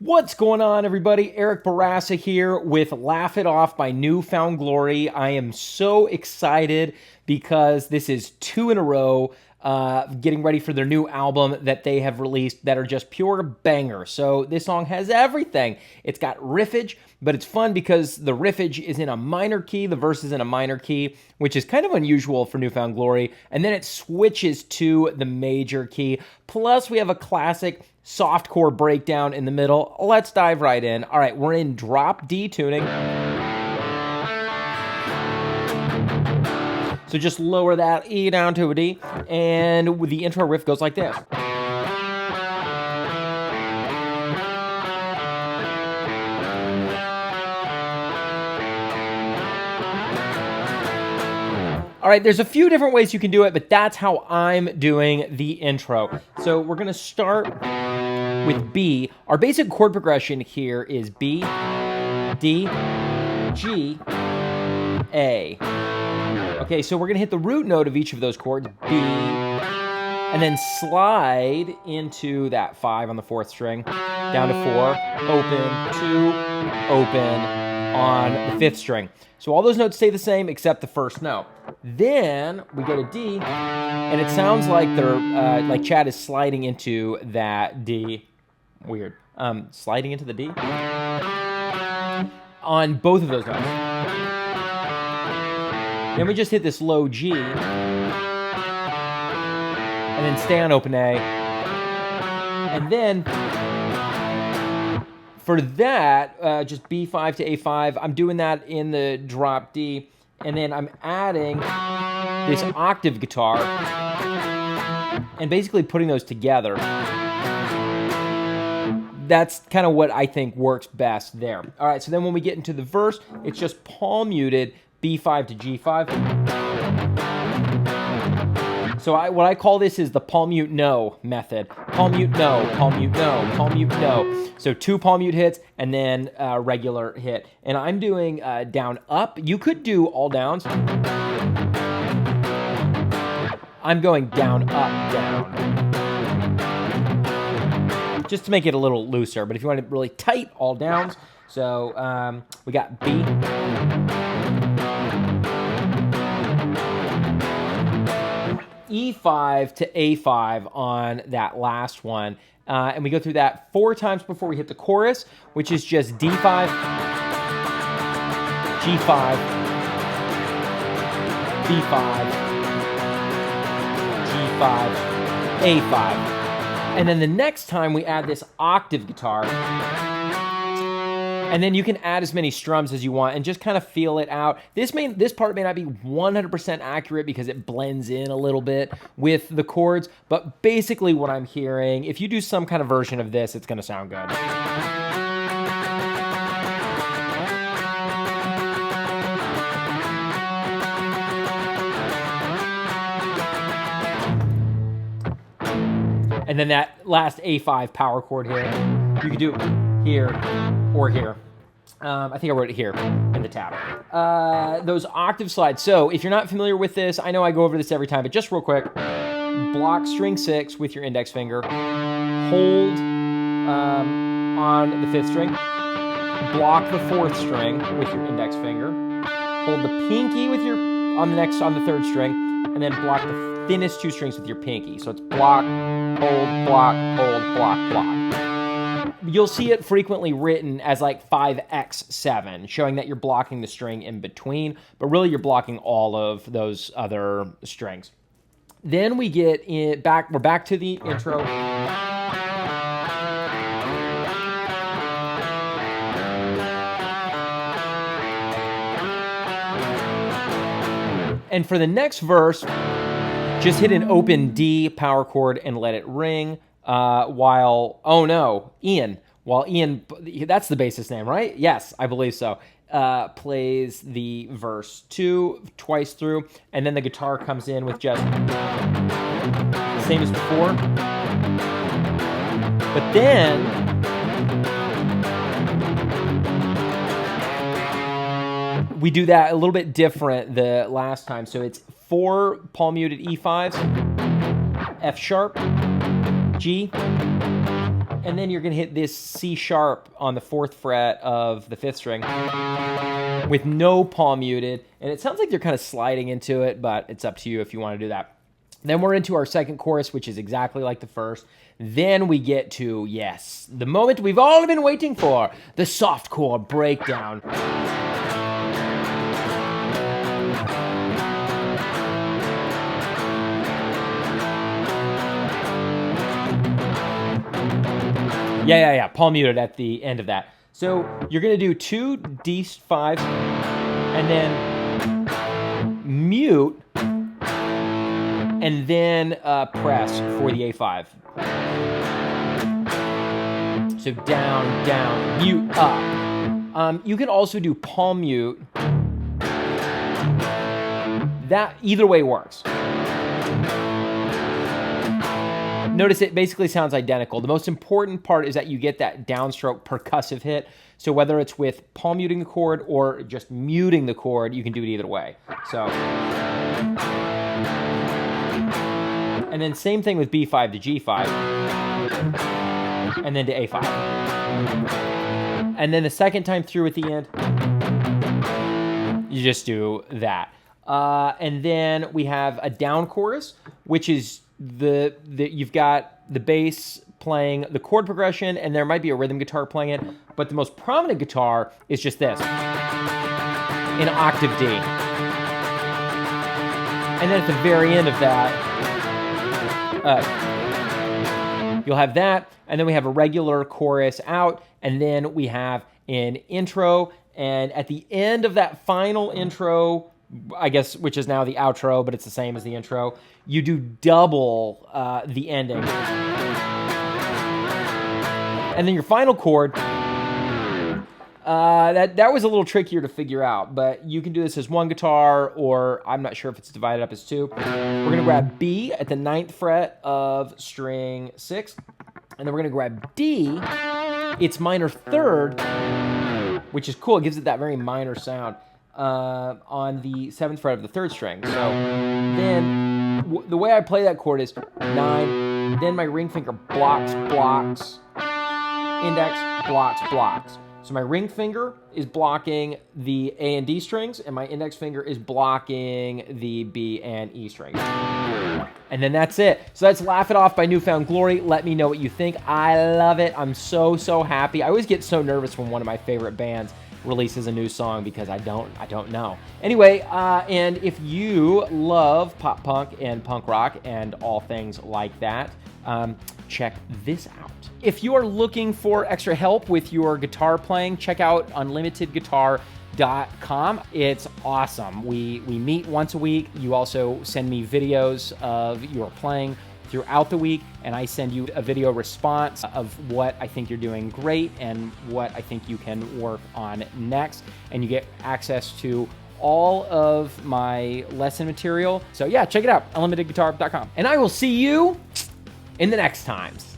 What's going on, everybody? Eric Bourassa here with Laugh It Off by Newfound Glory. I am so excited because this is two in a row getting ready for their new album that they have released that are just pure bangers. So this song has everything. It's got riffage, but it's fun because the riffage is in a minor key, the verse is in a minor key, which is kind of unusual for Newfound Glory, and then it switches to the major key. Plus, we have a classic soft chord breakdown in the middle. Let's dive right in. All right, we're in drop D tuning. So just lower that E down to a D, and the intro riff goes like this. All right, there's a few different ways you can do it, but that's how I'm doing the intro. So we're gonna start with B. Our basic chord progression here is B, D, G, A. Okay, so we're gonna hit the root note of each of those chords, B, and then slide into that 5 on the 4th string, down to 4, open, 2, open on the 5th string. So all those notes stay the same except the first note. Then we go to D, and it sounds like they're like Chad is sliding into that D. Weird. Sliding into the D on both of those notes. Then we just hit this low G, and then stay on open A. And then for that, just B5 to A5, I'm doing that in the drop D, and then I'm adding this octave guitar and basically putting those together. That's kind of what I think works best there. All right, so then when we get into the verse, it's just palm muted B5 to G5. So what I call this is the palm mute no method. Palm mute no, palm mute no, palm mute no. So 2 palm mute hits and then a regular hit. And I'm doing down up. You could do all downs. I'm going down up down, just to make it a little looser. But if you want it really tight, all downs. So we got B, E5 to A5 on that last one. And we go through that 4 times before we hit the chorus, which is just D5, G5, B5, G5, A5. And then the next time we add this octave guitar, and then you can add as many strums as you want and just kind of feel it out. This part may not be 100% accurate because it blends in a little bit with the chords, but basically what I'm hearing, if you do some kind of version of this, it's gonna sound good. And then that last A5 power chord here, you could do here or here. I think I wrote it here in the tab. Those octave slides. So if you're not familiar with this, I know I go over this every time, but just real quick, block string 6 with your index finger, hold on the 5th string, block the 4th string with your index finger, hold the pinky with on the 3rd string, and then block the thinnest 2 strings with your pinky. So it's block, hold, block, block. You'll see it frequently written as like 5x7, showing that you're blocking the string in between, but really you're blocking all of those other strings. Then we get we're back to the intro. And for the next verse, just hit an open D power chord and let it ring. While Ian, that's the bassist name, right? Yes, I believe so. Plays the verse 2 twice through, and then the guitar comes in with just the same as before. But then we do that a little bit different the last time. So it's 4 palm muted E5s, F sharp, G, and then you're gonna hit this C sharp on the 4th fret of the 5th string with no palm muted, and it sounds like they're kind of sliding into it, but it's up to you if you want to do that. Then we're into our second chorus, which is exactly like the first. Then we get to, yes, the moment we've all been waiting for, the soft chord breakdown. Yeah, palm muted at the end of that. So you're gonna do 2 D5s and then mute and then press for the A5. So down, down, mute, up. You can also do palm mute. That either way works. Notice it basically sounds identical. The most important part is that you get that downstroke percussive hit. So whether it's with palm muting the chord or just muting the chord, you can do it either way. So, and then same thing with B5 to G5, and then to A5. And then the second time through at the end, you just do that. And then we have a down chorus, which is you've got the bass playing the chord progression, and there might be a rhythm guitar playing it, but the most prominent guitar is just this, in octave D. And then at the very end of that, you'll have that, and then we have a regular chorus out, and then we have an intro, and at the end of that final intro, I guess, which is now the outro, but it's the same as the intro, you do double the ending. And then your final chord, that was a little trickier to figure out, but you can do this as one guitar, or I'm not sure if it's divided up as two. We're gonna grab B at the 9th fret of string 6, and then we're gonna grab D, it's minor 3rd, which is cool, it gives it that very minor sound, on the 7th fret of the 3rd string. So then the way I play that chord is 9, then my ring finger blocks, index, blocks. So my ring finger is blocking the A and D strings, and my index finger is blocking the B and E strings. And then that's it. So that's Laugh It Off by Newfound Glory. Let me know what you think. I love it. I'm so happy. I always get so nervous when one of my favorite bands releases a new song because I don't know. Anyway, and if you love pop punk and punk rock and all things like that, check this out. If you are looking for extra help with your guitar playing, check out unlimitedguitar.com. It's awesome. We meet once a week. You also send me videos of your playing throughout the week, and I send you a video response of what I think you're doing great and what I think you can work on next, and you get access to all of my lesson material. So yeah, check it out, unlimitedguitar.com. And I will see you in the next times.